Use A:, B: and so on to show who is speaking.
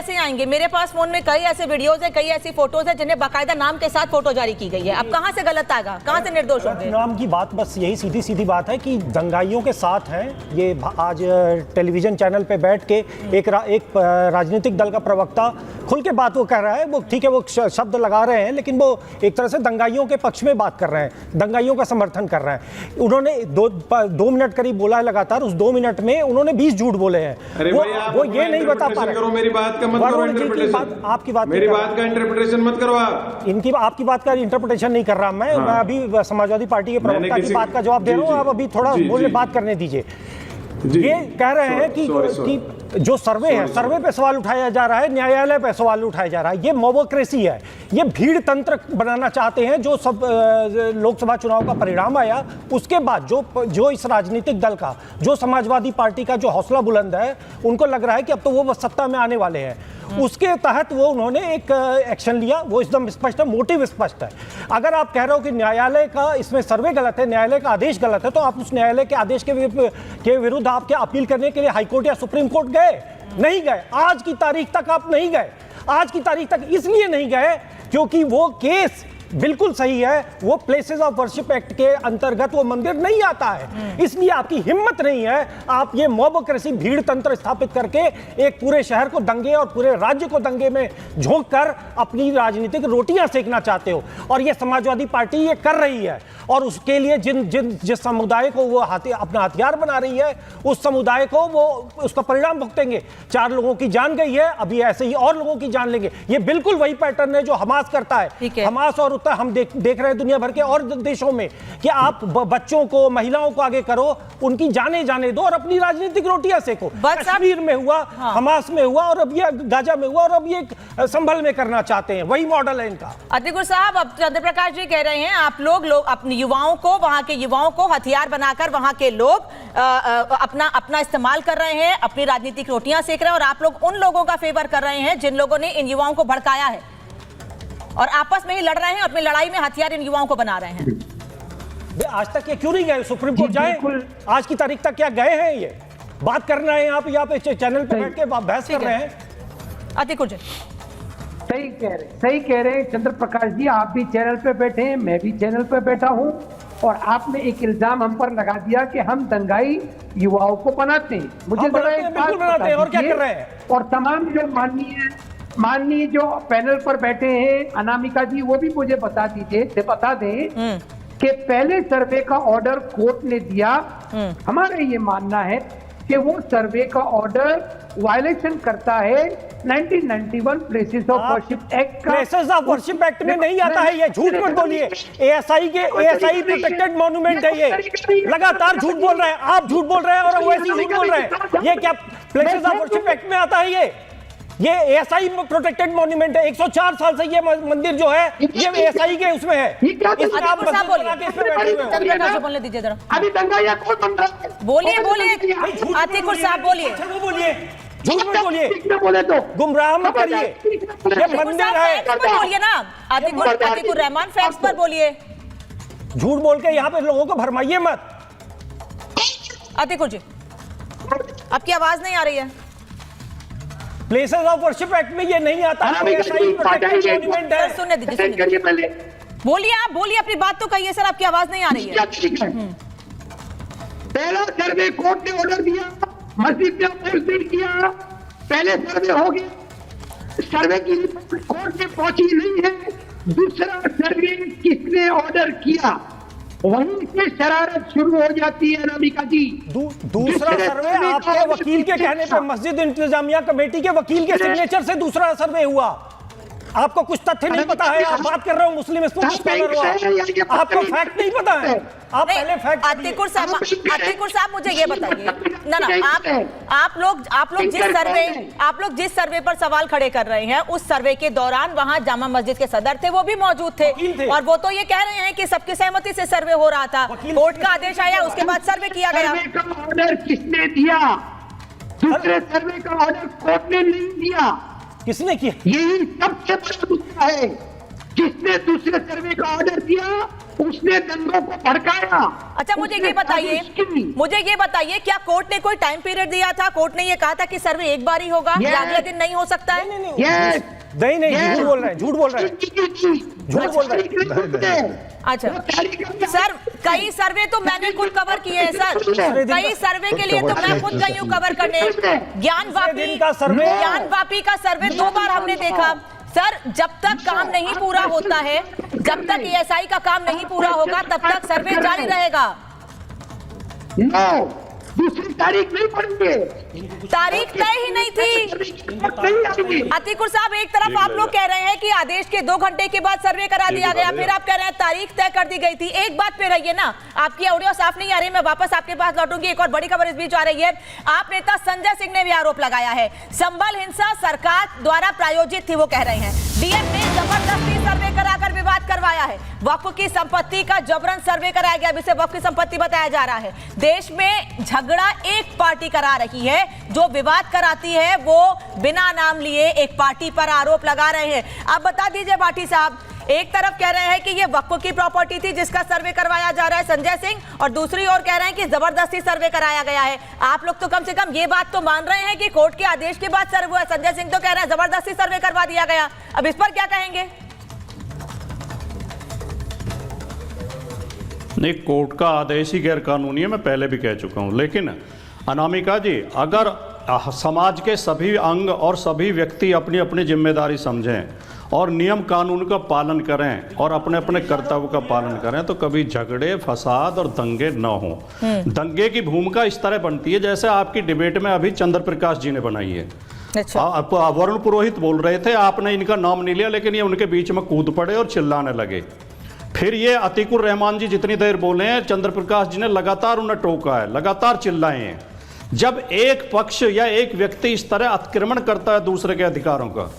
A: कैसे आएंगे? मेरे पास फोन में कई ऐसे वीडियोस है, कई ऐसी फोटोज है जिन्हें बाकायदा नाम के साथ फोटो जारी की गई है। अब कहाँ से गलत आएगा, कहाँ से निर्दोष होंगे?
B: नाम की बात बस यही सीधी सीधी बात है कि दंगाइयों के साथ हैं ये। आज टेलीविजन चैनल पे बैठ के एक राजनीतिक दल का प्रवक्ता खुल के बात वो कह रहा है, वो ठीक है वो शब्द लगा रहे हैं, लेकिन वो एक तरह से दंगाइयों के पक्ष में बात कर रहे हैं, दंगाइयों का समर्थन कर रहे हैं। उन्होंने 2 मिनट करीब बोला है लगातार, उस 2 मिनट में उन्होंने 20 झूठ बोले हैं। वो ये नहीं बता पा रहे।
C: मेरी बात का मत करो इंटरप्रिटेशन,
B: आपकी बात,
C: मेरी बात का इंटरप्रिटेशन मत करो आप।
B: आपकी बात का इंटरप्रिटेशन नहीं कर रहा मैं अभी समाजवादी पार्टी के प्रवक्ता की बात का जवाब दे रहा हूँ। आप अभी थोड़ा बोलने बात करने दीजिए। ये कह रहे हैं कि जो सर्वे है, सर्वे पे सवाल उठाया जा रहा है, न्यायालय पे सवाल उठाया जा रहा है। ये मोबोक्रेसी है, ये भीड़ तंत्र बनाना चाहते हैं। जो सब लोकसभा चुनाव का परिणाम आया उसके बाद जो इस राजनीतिक दल का, जो समाजवादी पार्टी का जो हौसला बुलंद है, उनको लग रहा है कि अब तो वो सत्ता में आने वाले हैं। उसके तहत वो उन्होंने एक एक्शन लिया। वो एकदम स्पष्ट है, मोटिव स्पष्ट है। अगर आप कह रहे हो कि न्यायालय का इसमें सर्वे गलत है, न्यायालय का आदेश गलत है, तो आप उस न्यायालय के आदेश के विरुद्ध आपके अपील करने के लिए हाईकोर्ट या सुप्रीम कोर्ट गए? नहीं गए। आज की तारीख तक आप नहीं गए। आज की तारीख तक इसलिए नहीं गए क्योंकि वो केस बिल्कुल सही है, वो प्लेसेस ऑफ वर्शिप एक्ट के अंतर्गत वो मंदिर नहीं आता है। इसलिए आपकी हिम्मत नहीं है। आप ये मोबोक्रेसी, भीड़ तंत्र स्थापित करके एक पूरे शहर को दंगे और पूरे राज्य को दंगे में झोंक कर अपनी राजनीतिक रोटियां सेकना चाहते हो। और ये समाजवादी पार्टी ये कर रही है। और उसके लिए जिस समुदाय को वो अपना हथियार बना रही है, उस समुदाय को वो उसका परिणाम भुगतेंगे। 4 लोगों की जान गई है, अभी ऐसे ही और लोगों की जान लेंगे। ये बिल्कुल वही पैटर्न है जो हमास करता है। हमास और हम देख रहे हैं दुनिया भर के और देशों में कि आप बच्चों को, महिलाओं को आगे करो, उनकी जाने दो और अपनी राजनीतिक रोटियां सेको। कश्मीर में हुआ, हमास में हुआ, और अब ये गाजा में हुआ, और अब ये संभल में करना चाहते हैं। वही मॉडल है इनका।
A: अतिकुर साहब, अब चंद्र प्रकाश जी कह रहे हैं आप लोग अपने युवाओं को, वहां के युवाओं को हथियार बनाकर वहां के लोग अपना इस्तेमाल कर रहे हैं, अपनी राजनीतिक रोटियां सेक रहे हैं, और आप लोग उन लोगों का फेवर कर रहे हैं जिन लोगों ने इन युवाओं को भड़काया है और आपस में ही लड़ रहे हैं, अपनी लड़ाई में हथियार इन युवाओं को बना रहे हैं।
B: आज तक ये क्यों नहीं गए सुप्रीम कोर्ट? जाए आज की तारीख तक क्या गए हैं? ये बात करना है आप यहाँ पे चैनल पे बैठ के बहस कर रहे हैं।
A: अतिकुर जी
D: सही कह रहे हैं चंद्र प्रकाश जी। आप भी चैनल पे बैठे हैं, मैं भी चैनल पे बैठा हूँ, और आपने एक इल्जाम हम पर लगा दिया कि हम दंगाई युवाओं को बनाते हैं। मुझे जरा एक बात बताइए, और क्या कर रहे हैं? और तमाम जो माननीय जो पैनल पर बैठे हैं, अनामिका जी, वो भी मुझे बता दें कि पहले सर्वे का ऑर्डर कोर्ट ने दिया। हमारा ये मानना है कि वो सर्वे का ऑर्डर वायलेशन करता है 1991 प्लेसेस ऑफ वर्शिप एक्ट का।
B: प्लेसेस ऑफ वर्शिप एक्ट में नहीं आता है ये, झूठ मत बोलिए। एएसआई प्रोटेक्टेड मॉन्यूमेंट है ये। लगातार झूठ बोल रहे हैं आप, झूठ बोल रहे हैं और वैसे झूठ बोल रहे हैं। ये क्या प्लेसेस ऑफ वर्शिप एक्ट में आता है? ये एएसआई प्रोटेक्टेड मॉन्यूमेंट है। 104 साल से ये मंदिर जो है ये एएसआई के उसमें है।
A: इसमें आप बोलने दीजिए जरा।
D: अभी दंगा या कौन बन रहा है?
A: बोलिए अतिकुर साहब, बोलिए।
B: झूठ मत बोलिए,
D: बोले तो
B: गुमराह मत करिए। ये मंदिर है,
A: बोलिए ना अतिकुर रहमान, फैक्ट्स पर बोलिए।
B: झूठ बोल के यहाँ पे लोगों को भरमाइए मत।
A: अतिकुर जी, आपकी आवाज नहीं आ रही है।
B: प्लेसेस ऑफ वर्शिप एक्ट में ये नहीं आता है।
A: सुनने दीजिए, बोलिए आप, बोलिए अपनी बात तो कहिए सर, आपकी आवाज नहीं आ रही है।
D: पहला सर्वे कोर्ट ने ऑर्डर दिया, मस्जिद ने अपोजिट किया, पहले सर्वे हो गया, सर्वे की रिपोर्ट कोर्ट में पहुंची नहीं है। दूसरा सर्वे किसने ऑर्डर किया, वहीं से शरारत शुरू हो जाती है अनामिका जी।
B: दूसरा सर्वे आपके वकील के कहने पर, मस्जिद इंतजामिया कमेटी के वकील के सिग्नेचर से दूसरा सर्वे हुआ। आपको कुछ तथ्य नहीं पता है, आप बात कर रहे हो मुस्लिम स्कॉलर हो, आपको फैक्ट नहीं पता है। आप पहले फैक्ट।
A: अतिकुर साहब मुझे ये बताइए ना, आप लोग जिस सर्वे पर सवाल खड़े कर रहे हैं, उस सर्वे के दौरान वहां जामा मस्जिद के सदर थे, वो भी मौजूद थे, और वो तो ये कह रहे हैं कि सबकी सहमति से सर्वे हो रहा था। कोर्ट का आदेश आया, उसके बाद सर्वे किया गया।
D: ऑर्डर किसने दिया? दूसरे सर्वे का ऑर्डर कोर्ट ने नहीं दिया।
B: किसने किया?
D: यही सबसे बड़ा मुद्दा है। जिसने दूसरे सर्वे का ऑर्डर दिया उसने दंगों को भड़काया।
A: अच्छा, मुझे
D: उसने
A: ये बताइए,
D: साजिश की।
A: मुझे ये बताइए, क्या कोर्ट ने कोई टाइम पीरियड दिया था? कोर्ट ने ये कहा था कि सर्वे एक बार ही होगा
D: Yes.
A: या अगले दिन नहीं हो सकता है?
D: Yes.
B: नहीं
D: Yes.
B: झूठ बोल रहे हैं, झूठ बोल रहे हैं। झूठ बोल रहे हैं।
A: अच्छा सर, कई सर्वे तो मैंने खुद कवर किए हैं सर, कई सर्वे के लिए तो मैं खुद गई हूँ कवर करने।
B: दिन का सर्वे।
A: ज्ञानवापी का सर्वे 2 बार हमने देखा। सर, जब तक काम नहीं पूरा होता है, जब तक एएसआई का काम नहीं पूरा होगा, तब तक सर्वे जारी रहेगा।
D: नो, दूसरी तारीख नहीं पड़ेंगे,
A: तारीख तय ही नहीं थी।
D: नहीं आएगी।
A: अतिकुर साहब, एक तरफ आप लोग कह रहे हैं कि आदेश के 2 घंटे के बाद सर्वे करा दिया गया, फिर आप कह रहे हैं तारीख तय कर दी गई थी। एक बात पे रहिए ना, आपकी ऑडियो साफ नहीं आ रही, मैं वापस आपके पास लौटूंगी। एक और बड़ी खबर इस बीच आ रही है। आप नेता संजय सिंह ने भी आरोप लगाया है, संभल हिंसा सरकार द्वारा प्रायोजित थी, वो कह रहे हैं। डीएम ने जबरदस्ती सर्वे कराकर विवाद करवाया है, वक्फ की संपत्ति का जबरन सर्वे कराया गया, जिसे वक्फ की संपत्ति बताया जा रहा है। देश में झगड़ा एक पार्टी करा रही है, जो विवाद कराती है वो बिना नाम लिए एक पार्टी पर आरोप लगा रहे हैं। आप बता दीजिए भाटी साहब, एक तरफ कह रहे हैं कि ये वक्फ की प्रॉपर्टी थी जिसका सर्वे करवाया जा रहा है संजय सिंह, और दूसरी ओर कह रहे हैं कि जबरदस्ती सर्वे कराया गया है। आप लोग तो कम से कम ये बात तो मान रहे हैं कि कोर्ट के आदेश के बाद सर्वे हुआ। संजय सिंह तो कह रहे हैं जबरदस्ती सर्वे करवा दिया गया। अब इस पर क्या कहेंगे?
E: नहीं, कोर्ट का आदेश ही गैर कानूनी है, मैं पहले भी कह चुका हूं। लेकिन अनामिका जी, अगर समाज के सभी अंग और सभी व्यक्ति अपनी अपनी जिम्मेदारी समझें और नियम कानून का पालन करें और अपने अपने कर्तव्य का पालन करें, तो कभी झगड़े, फसाद और दंगे न हो। दंगे की भूमिका इस तरह बनती है जैसे आपकी डिबेट में अभी चंद्र प्रकाश जी ने बनाई है।
A: अच्छा,
E: वरुण पुरोहित बोल रहे थे, आपने इनका नाम नहीं लिया, लेकिन ये उनके बीच में कूद पड़े और चिल्लाने लगे। फिर ये अतीकुर रहमान जी जितनी देर बोले हैं, चंद्र प्रकाश जी ने लगातार उन्हें टोका है, लगातार चिल्लाए हैं। जब एक पक्ष या एक व्यक्ति इस तरह अतिक्रमण करता है दूसरे के अधिकारों का,